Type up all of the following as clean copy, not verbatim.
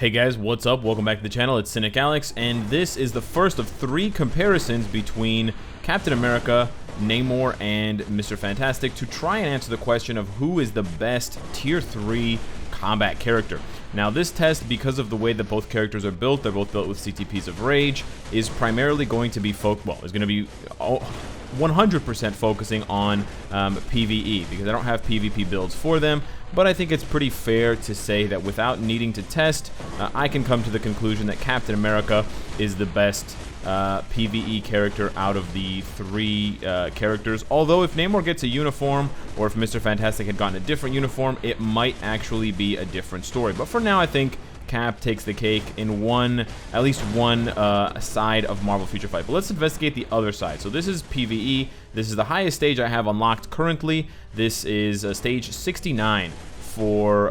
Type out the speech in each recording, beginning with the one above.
Hey guys, what's up? Welcome back to the channel. It's Cynicalex, and this is the first of 3 comparisons between Captain America, Namor, and Mr. Fantastic to try and answer the question of who is the best Tier 3 combat character. Now this test, because of the way that both characters are built, they're both built with CTPs of Rage, is primarily going to be is going to be 100% focusing on PvE, because I don't have PvP builds for them. But I think it's pretty fair to say that without needing to test, I can come to the conclusion that Captain America is the best PvE character out of the 3 characters. Although if Namor gets a uniform, or if Mr. Fantastic had gotten a different uniform, it might actually be a different story. But for now, I think Cap takes the cake in at least one side of Marvel Future Fight. But let's investigate the other side. So this is PvE. This is the highest stage I have unlocked currently. This is stage 69 for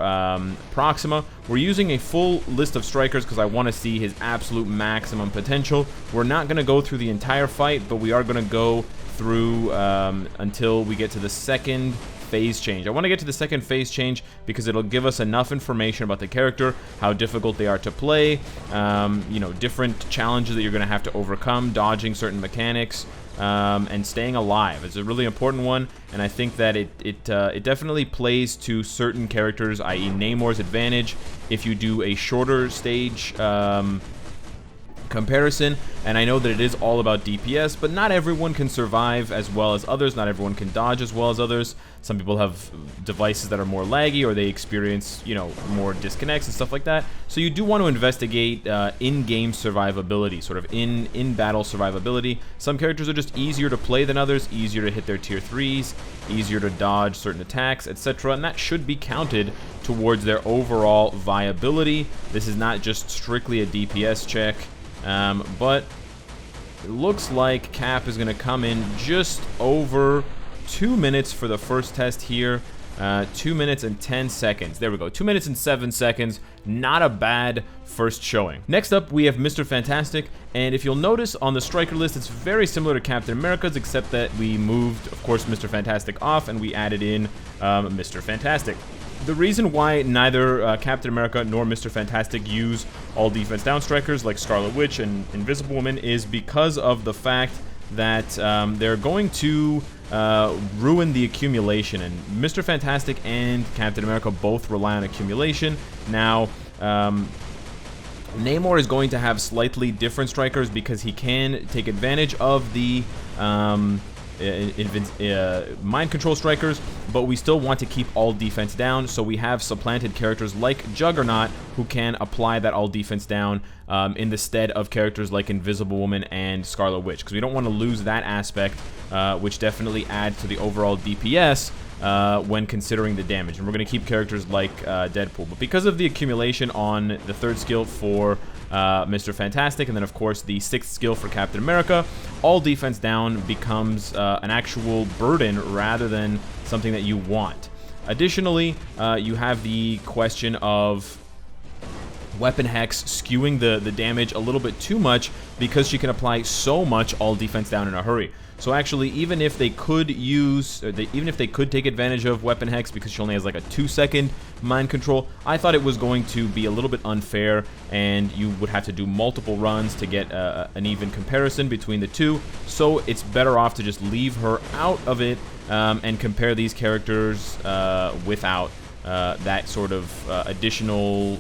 Proxima. We're using a full list of strikers because I want to see his absolute maximum potential. We're not going to go through the entire fight, but we are going to go through until we get to the second phase change. I want to get to the second phase change because it'll give us enough information about the character, how difficult they are to play, you know, different challenges that you're going to have to overcome, dodging certain mechanics, and staying alive. It's a really important one, and I think that it definitely plays to certain characters, i.e. Namor's advantage if you do a shorter stage comparison. And I know that it is all about DPS, but not everyone can survive as well as others. Not everyone can dodge as well as others. Some people have devices that are more laggy, or they experience, you know, more disconnects and stuff like that. So you do want to investigate in-game survivability, sort of in-battle survivability. Some characters are just easier to play than others, easier to hit their tier 3s, easier to dodge certain attacks, etc. And that should be counted towards their overall viability. This is not just strictly a DPS check. But it looks like Cap is going to come in just over 2 minutes for the first test here. 2 minutes and 10 seconds. There we go. 2 minutes and 7 seconds. Not a bad first showing. Next up, we have Mr. Fantastic. And if you'll notice on the striker list, it's very similar to Captain America's, except that we moved, of course, Mr. Fantastic off and we added in Mr. Fantastic. The reason why neither Captain America nor Mr. Fantastic use all defense down strikers like Scarlet Witch and Invisible Woman is because of the fact that they're going to ruin the accumulation. And Mr. Fantastic and Captain America both rely on accumulation. Now, Namor is going to have slightly different strikers because he can take advantage of the mind control strikers, but we still want to keep all defense down, so we have supplanted characters like Juggernaut who can apply that all defense down in the stead of characters like Invisible Woman and Scarlet Witch, because we don't want to lose that aspect, which definitely adds to the overall DPS when considering the damage. And we're going to keep characters like Deadpool, but because of the accumulation on the 3rd skill for Mr. Fantastic, and then of course the 6th skill for Captain America, all defense down becomes an actual burden rather than something that you want. Additionally, you have the question of Weapon Hex skewing the damage a little bit too much because she can apply so much all defense down in a hurry. So actually, even if they could take advantage of Weapon Hex because she only has like a 2-second mind control, I thought it was going to be a little bit unfair, and you would have to do multiple runs to get an even comparison between the two. So it's better off to just leave her out of it and compare these characters without that sort of additional.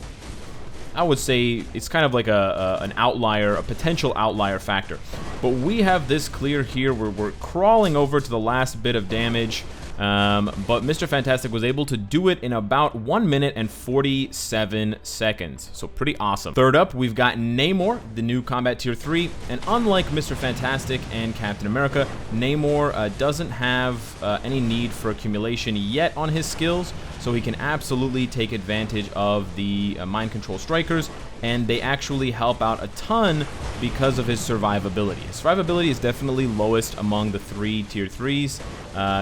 I would say it's kind of like an outlier, a potential outlier factor. But we have this clear here where we're crawling over to the last bit of damage. But Mr. Fantastic was able to do it in about 1 minute and 47 seconds. So pretty awesome. Third up, we've got Namor, the new Combat Tier 3. And unlike Mr. Fantastic and Captain America, Namor doesn't have any need for accumulation yet on his skills. So he can absolutely take advantage of the mind control strikers, and they actually help out a ton because of his survivability. His survivability is definitely lowest among the 3 tier 3s.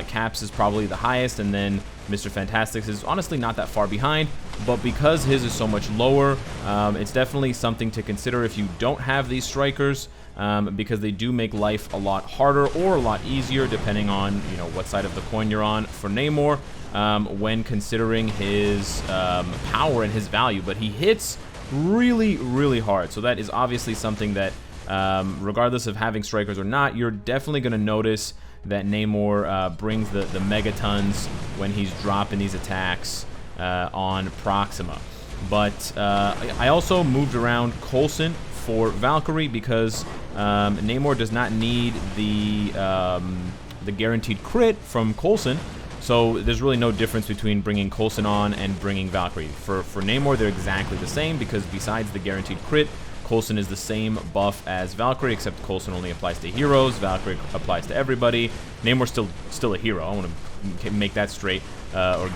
Cap's is probably the highest, and then Mr. Fantastic's is honestly not that far behind, but because his is so much lower, it's definitely something to consider if you don't have these strikers. Because they do make life a lot harder or a lot easier depending on, you know, what side of the coin you're on for Namor when considering his power and his value. But he hits really, really hard. So that is obviously something that, regardless of having strikers or not, you're definitely going to notice that Namor brings the megatons when he's dropping these attacks on Proxima. But I also moved around Coulson for Valkyrie because Namor does not need the guaranteed crit from Coulson. So there's really no difference between bringing Coulson on and bringing Valkyrie. For Namor, they're exactly the same because besides the guaranteed crit, Coulson is the same buff as Valkyrie, except Coulson only applies to heroes. Valkyrie applies to everybody. Namor's still a hero. I want to make that straight, or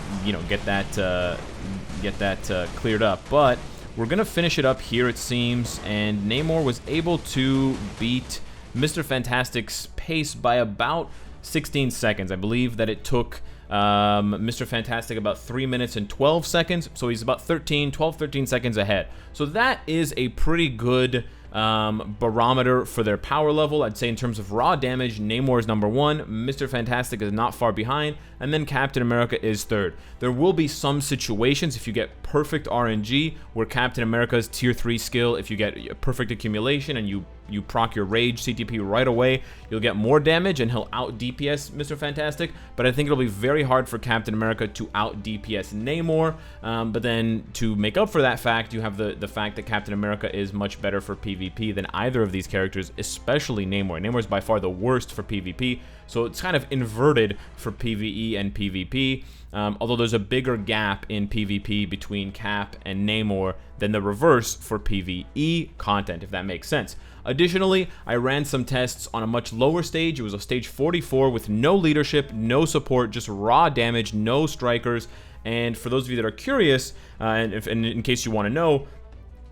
get that cleared up. But we're gonna finish it up here, it seems, and Namor was able to beat Mr. Fantastic's pace by about 16 seconds. I believe that it took Mr. Fantastic about 3 minutes and 12 seconds, so he's about 12, 13 seconds ahead. So that is a pretty good barometer for their power level. I'd say in terms of raw damage, Namor is number 1, Mr. Fantastic is not far behind, and then Captain America is 3rd. There will be some situations, if you get perfect RNG, where Captain America's tier 3 skill, if you get perfect accumulation and you proc your Rage CTP right away, you'll get more damage and he'll out DPS Mr. Fantastic, but I think it'll be very hard for Captain America to out DPS Namor. But then to make up for that fact, you have the fact that Captain America is much better for PvP than either of these characters, especially Namor. Namor is by far the worst for PvP, so it's kind of inverted for PvE and PvP. Although there's a bigger gap in PvP between Cap and Namor than the reverse for PvE content, if that makes sense. Additionally, I ran some tests on a much lower stage. It was a stage 44 with no leadership, no support, just raw damage, no strikers. And for those of you that are curious, and in case you want to know,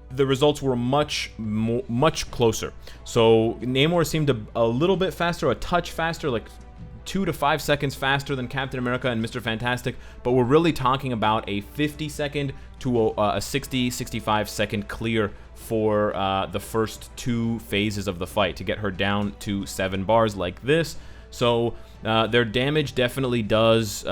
the results were much closer. So Namor seemed a little bit faster, a touch faster, like 2 to 5 seconds faster than Captain America and Mr. Fantastic, but we're really talking about a 50-second to a 60-65 second clear for the first 2 phases of the fight to get her down to 7 bars like this. So their damage definitely does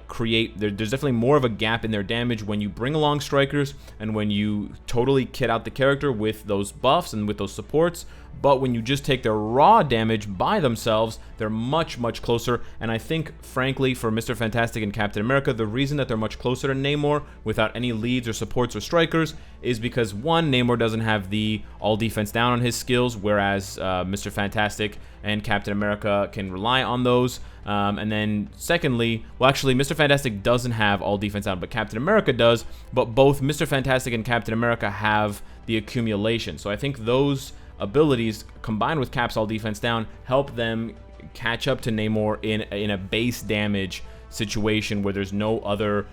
create, there's definitely more of a gap in their damage when you bring along strikers and when you totally kit out the character with those buffs and with those supports. But when you just take their raw damage by themselves, they're much closer. And I think, frankly, for Mr. Fantastic and Captain America, the reason that they're much closer to Namor without any leads or supports or strikers is because, 1, Namor doesn't have the all defense down on his skills, whereas Mr. Fantastic and Captain America can rely on those. And then secondly, well, actually, Mr. Fantastic doesn't have all defense down, but Captain America does. But both Mr. Fantastic and Captain America have the accumulation. So I think those abilities combined with Cap's all defense down help them catch up to Namor in a base damage situation where there's no other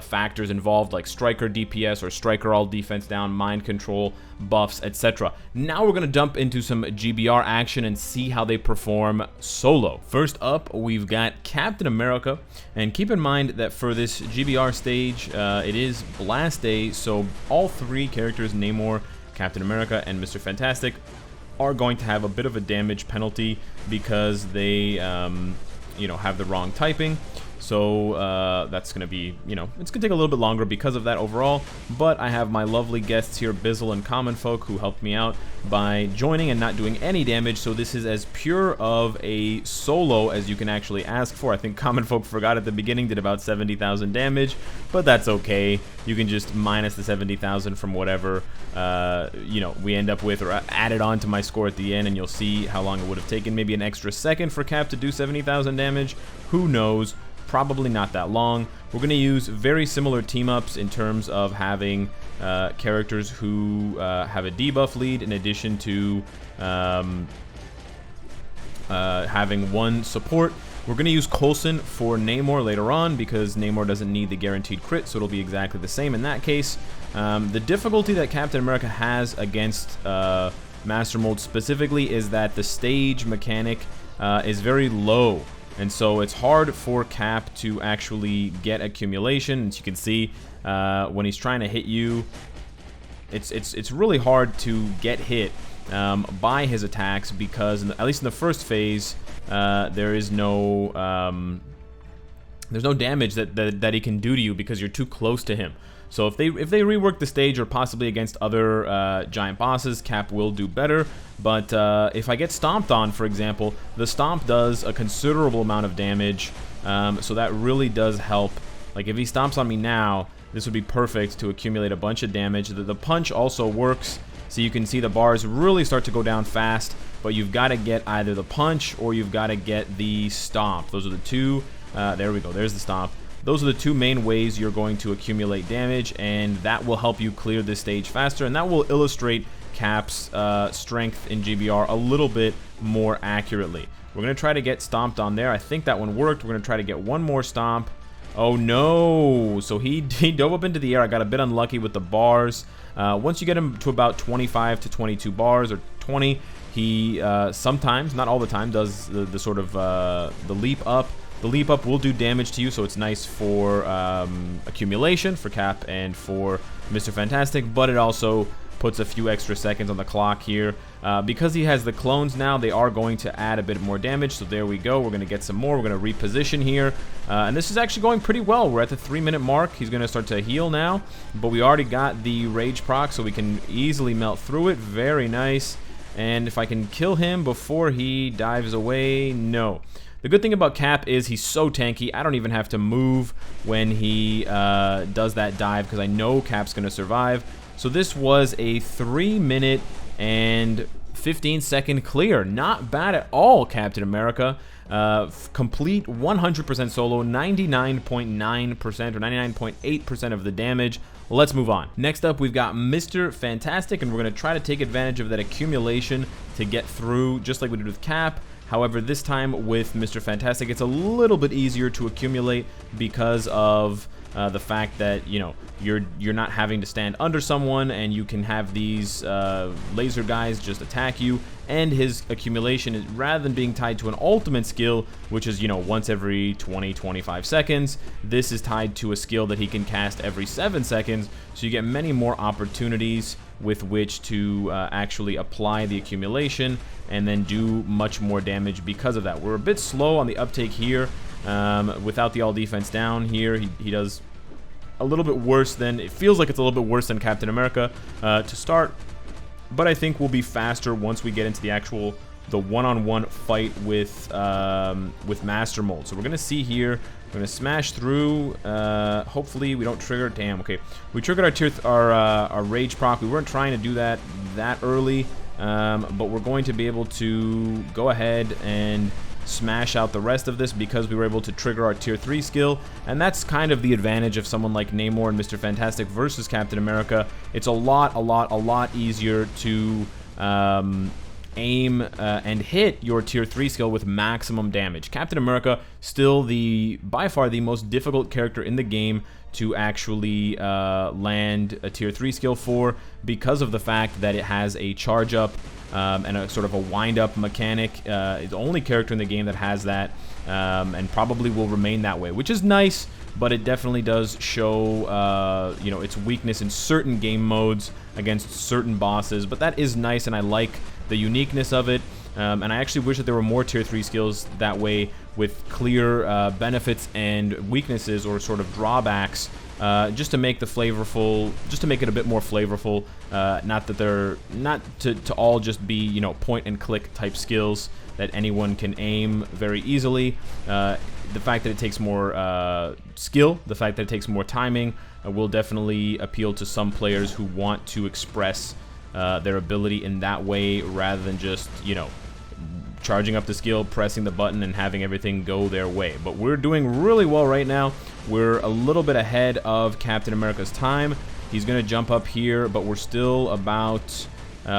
factors involved like striker DPS or striker all defense down, mind control, buffs, etc. Now we're going to jump into some GBR action and see how they perform solo. First up, we've got Captain America, and keep in mind that for this GBR stage, it is Blast Day, so all 3 characters, Namor, Captain America, and Mr. Fantastic, are going to have a bit of a damage penalty because they, have the wrong typing. So that's going to be, it's going to take a little bit longer because of that overall. But I have my lovely guests here, Bizzle and Common Folk, who helped me out by joining and not doing any damage. So this is as pure of a solo as you can actually ask for. I think Common Folk forgot at the beginning, did about 70,000 damage, but that's okay. You can just minus the 70,000 from whatever, we end up with, or add it on to my score at the end, and you'll see how long it would have taken. Maybe an extra second for Cap to do 70,000 damage. Who knows? Probably not that long. We're going to use very similar team-ups in terms of having characters who have a debuff lead in addition to having 1 support. We're going to use Coulson for Namor later on because Namor doesn't need the guaranteed crit, so it'll be exactly the same in that case. The difficulty that Captain America has against Master Mold specifically is that the stage mechanic is very low. And so it's hard for Cap to actually get accumulation. As you can see, when he's trying to hit you, it's really hard to get hit by his attacks because, at least in the first phase, there is no there's no damage that he can do to you because you're too close to him. So if they rework the stage, or possibly against other giant bosses, Cap will do better. But if I get stomped on, for example, the stomp does a considerable amount of damage, so that really does help. Like if he stomps on me now, this would be perfect to accumulate a bunch of damage. The punch also works, so you can see the bars really start to go down fast, but you've got to get either the punch or you've got to get the stomp. Those are the two. There we go, there's the stomp. Those are the two main ways you're going to accumulate damage, and that will help you clear this stage faster, and that will illustrate Cap's strength in GBR a little bit more accurately. We're going to try to get stomped on there. I think that one worked. We're going to try to get one more stomp. Oh no! So he dove up into the air. I got a bit unlucky with the bars. Once you get him to about 25 to 22 bars, or 20, he sometimes, not all the time, does the sort of the leap up. The leap up will do damage to you, so it's nice for accumulation for Cap and for Mr. Fantastic, but it also puts a few extra seconds on the clock here. Because he has the clones now, they are going to add a bit more damage, so there we go. We're going to get some more. We're going to reposition here, and this is actually going pretty well. We're at the 3-minute mark. He's going to start to heal now, but we already got the rage proc, so we can easily melt through it. Very nice. And if I can kill him before he dives away, no. The good thing about Cap is he's so tanky, I don't even have to move when he does that dive, because I know Cap's going to survive. So this was a 3-minute and 15-second clear. Not bad at all, Captain America. Complete 100% solo, 99.9% or 99.8% of the damage. Let's move on. Next up, we've got Mr. Fantastic, and we're going to try to take advantage of that accumulation to get through, just like we did with Cap. However, this time with Mr. Fantastic, it's a little bit easier to accumulate because of the fact that, you know, you're not having to stand under someone, and you can have these laser guys just attack you. And his accumulation is, rather than being tied to an ultimate skill, which is, you know, once every 20-25 seconds, this is tied to a skill that he can cast every 7 seconds. So you get many more opportunities with which to actually apply the accumulation and then do much more damage because of that. We're a bit slow on the uptake here. Without the all defense down here, he does a little bit worse than, it feels like it's a little bit worse than Captain America to start, but I think we'll be faster once we get into the one-on-one fight with Master Mold. So we're gonna see here, we're gonna smash through. Hopefully we don't trigger. Damn. Okay, we triggered our rage proc. We weren't trying to do that early, but we're going to be able to go ahead and smash out the rest of this because we were able to trigger our tier 3 skill, and that's kind of the advantage of someone like Namor and Mr. Fantastic versus Captain America. It's a lot easier to aim and hit your tier 3 skill with maximum damage. Captain America, still by far the most difficult character in the game to actually land a tier 3 skill for, because of the fact that it has a charge up and a sort of a wind-up mechanic. It's the only character in the game that has that, and probably will remain that way, which is nice, but it definitely does show you know, its weakness in certain game modes against certain bosses. But that is nice, and I like the uniqueness of it. And I actually wish that there were more tier 3 skills that way, with clear benefits and weaknesses, or sort of drawbacks, just to make it a bit more flavorful. Not that they're not to all just be, you know, point and click type skills that anyone can aim very easily. The fact that it takes more skill, the fact that it takes more timing, will definitely appeal to some players who want to express their ability in that way, rather than just, you know, charging up the skill, pressing the button, and having everything go their way. But we're doing really well right now. We're a little bit ahead of Captain America's time. He's going to jump up here, but we're still about...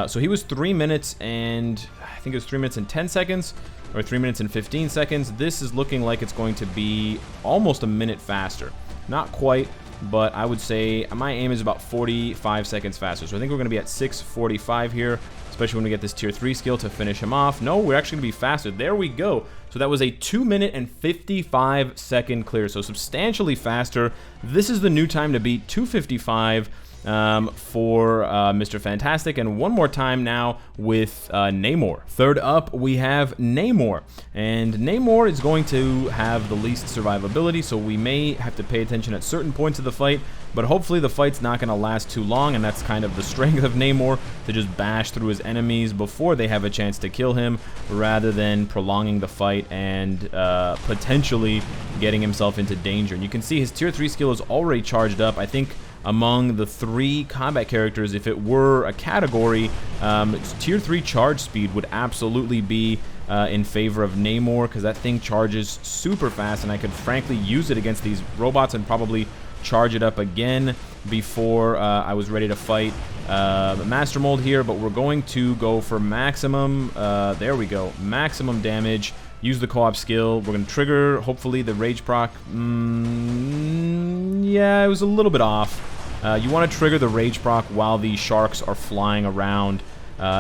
so he was 3 minutes and... I think it was 3 minutes and 10 seconds, or 3 minutes and 15 seconds. This is looking like it's going to be almost a minute faster. Not quite, but I would say my aim is about 45 seconds faster. So I think we're going to be at 6:45 here, especially when we get this tier 3 skill to finish him off. No, we're actually going to be faster. There we go. So that was a 2 minute and 55 second clear, so substantially faster. This is the new time to beat, 2:55. for Mr. Fantastic, and one more time now with Namor. Third up, we have Namor, and Namor is going to have the least survivability, so we may have to pay attention at certain points of the fight, but hopefully the fight's not going to last too long, and that's kind of the strength of Namor, to just bash through his enemies before they have a chance to kill him, rather than prolonging the fight and potentially getting himself into danger. And you can see his tier 3 skill is already charged up. I think among the 3 combat characters, if it were a category, tier 3 charge speed would absolutely be in favor of Namor, because that thing charges super fast, and I could frankly use it against these robots and probably charge it up again before I was ready to fight Master Mold here. But we're going to go for maximum, there we go, maximum damage. Use the co-op skill. We're going to trigger, hopefully, the Rage proc. Yeah, it was a little bit off. You want to trigger the Rage proc while the sharks are flying around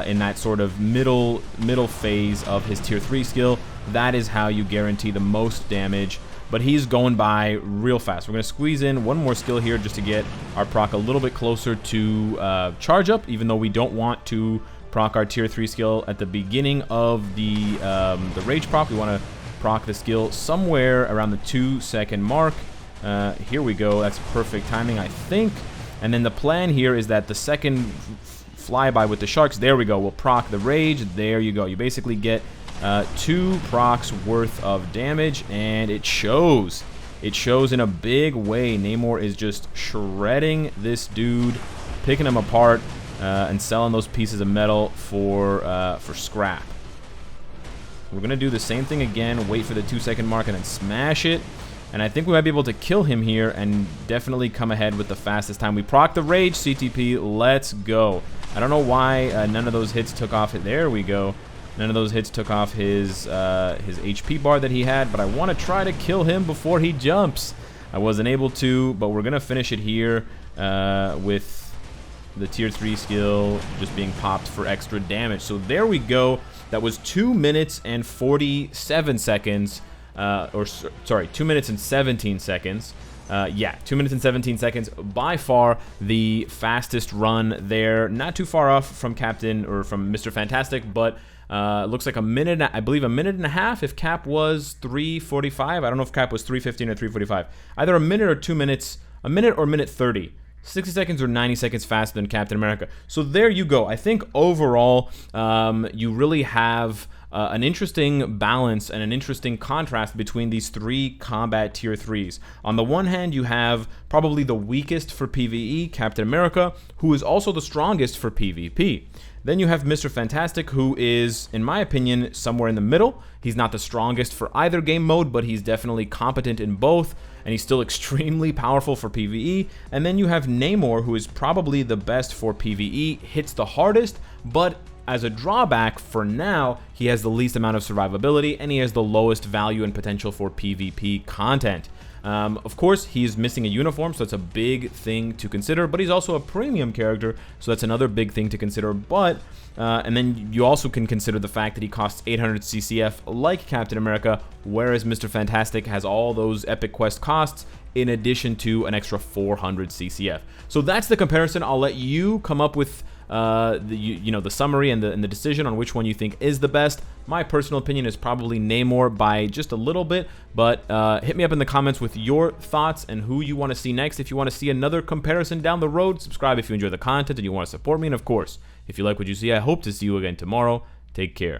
in that sort of middle phase of his tier 3 skill. That is how you guarantee the most damage. But he's going by real fast. We're going to squeeze in one more skill here just to get our proc a little bit closer to charge up, even though we don't want to proc our tier 3 skill at the beginning of the Rage proc. We want to proc the skill somewhere around the 2-second mark. Here we go. That's perfect timing, I think. And then the plan here is that the second flyby with the sharks, there we go, we'll proc the Rage. There you go. You basically get 2 procs worth of damage, and it shows. It shows in a big way. Namor is just shredding this dude, picking him apart, and selling those pieces of metal for scrap. We're going to do the same thing again, wait for the 2-second mark, and then smash it. And I think we might be able to kill him here and definitely come ahead with the fastest time. We proc the Rage CTP. Let's go. I don't know why none of those hits took off. There we go. None of those hits took off his HP bar that he had, but I want to try to kill him before he jumps. I wasn't able to, but we're going to finish it here with the tier 3 skill just being popped for extra damage. So there we go. That was 2 minutes and 47 seconds. Sorry, 2 minutes and 17 seconds. Yeah, 2 minutes and 17 seconds. By far the fastest run there. Not too far off from Captain or from Mr. Fantastic, but looks like a minute, I believe a minute and a half if Cap was 3:45. I don't know if Cap was 3:15 or 3:45. Either a minute or 2 minutes, a minute or minute 30. 60 seconds or 90 seconds faster than Captain America. So there you go. I think overall you really have an interesting balance and an interesting contrast between these 3 combat tier 3s. On the one hand, you have probably the weakest for PvE, Captain America, who is also the strongest for PvP. Then you have Mr. Fantastic, who is, in my opinion, somewhere in the middle. He's not the strongest for either game mode, but he's definitely competent in both, and he's still extremely powerful for PvE. And then you have Namor, who is probably the best for PvE, hits the hardest, but as a drawback, for now, he has the least amount of survivability, and he has the lowest value and potential for PvP content. Of course, he's missing a uniform, so that's a big thing to consider, but he's also a premium character, so that's another big thing to consider. But and then you also can consider the fact that he costs 800 CCF like Captain America, whereas Mr. Fantastic has all those Epic Quest costs in addition to an extra 400 CCF. So that's the comparison. I'll let you come up with the summary and the decision on which one you think is the best. My personal opinion is probably Namor by just a little bit, but hit me up in the comments with your thoughts and who you want to see next. If you want to see another comparison down the road, subscribe if you enjoy the content and you want to support me. And of course, if you like what you see, I hope to see you again tomorrow. Take care.